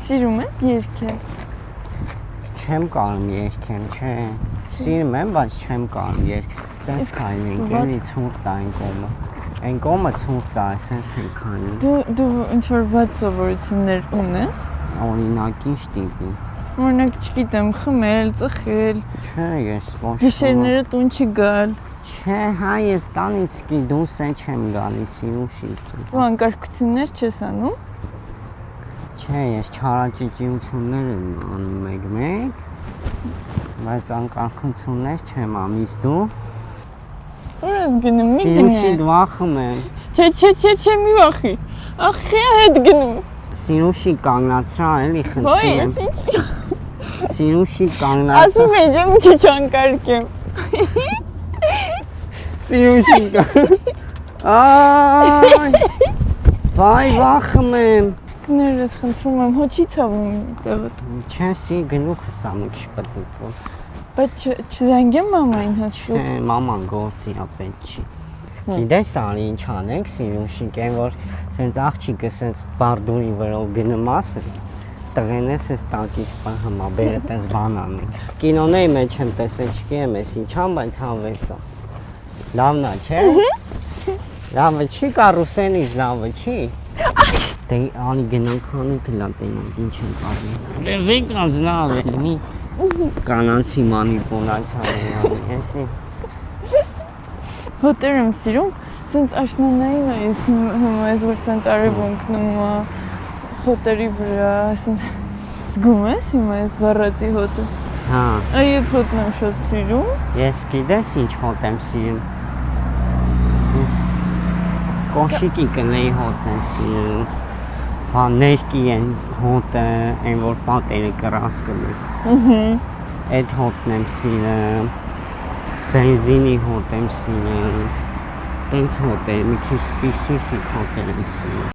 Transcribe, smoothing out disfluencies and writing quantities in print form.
Սիրում ես երգել։ Չեմ կարում երգեմ, չէ։ Սիրում եմ, բայց չեմ կարում երգել։ Սենց քայլենք, էլի ցուրտ է այն կողմը։ Այն կողմը ցուրտ է, սենց են քայլում։ Դու ինչ-որ վատ սովորություններ ունես։ Օրինակ ինչ տիպի։ Օրինակ, չգիտեմ, խմել, ծխել։ Չէ, ես ոչ։ Գիշերները տուն չգալ։ Չէ, հա, ես տանից դուրս չեմ գալիս, Սիրուշիկ։ Դու անկարգություններ չես անում։ Չէ, ես չարաճճիություններ եմ անում մեկ-մեկ, բայց անկարգություններ չեմ անում, դու։ Ուր ես գնում, մի գնա։ Սիրուշիկ վախում եմ։ Չէ, մի վախի։ Ախի հետ գնում։ Սիրուշիկ կանգնացրա, էլի խնդրում եմ։ Ոյ, ես ինչ։ Սիրուշիկ կանգնացրա։ Ասում եմ, ջեմ քիչ անկարգ եմ։ Սիրուշիկ։ Այ։ Վայ, վախում եմ։ Ներես խնդրում եմ, հոչի ցավում տեղը։ Չէ, սի գլուխս ա մի քիչ պտտվում։ Բայց չզանգեմ մամային հաշվի։ Չէ, մաման գործի ա պետք չի։ Գիտես արի ինչ անենք, Սիրուշիկ, այն որ սենց աղջիկը սենց բարդուրի վրով գնում ասը, տղեն ես ես տակից պահմա, բերը տես բան անենք։ Կինոների մեջ եմ տեսել, չգիտեմ ես ինչ ան, բայց հավես ա։ Լավն ա, չէ։ Լավը չի, կարուսենից լավը չի։ Դե անի գնանք հանի թլա տենանք, ինչ են կարում։ Դե վենք ազնավ էլ մի կանանցի մանիպուլացիա են անի, Հոտեր եմ սիրում, սենց աշնանային է, ես հիմայից որ սենց արևունքնում հոտերի վրա, սենց զգում ես հիմայից վառածի հոտը։ Հա։ Այդ հոտն եմ շատ սիրում։ Ես գիտես ինչ հոտ եմ սիրում։ Ես կոշիկի կնեի հոտ եմ սիրում։ Հա, ներկի են հոտը, այն որ պատերը կրաս կլի։ Այդ հոտն եմ սիրում։ Բենզինի հոտ եմ սիրում։ Տենց հոտ է, մի քիչ սպեսիֆիկ հոտ եմ սիրում։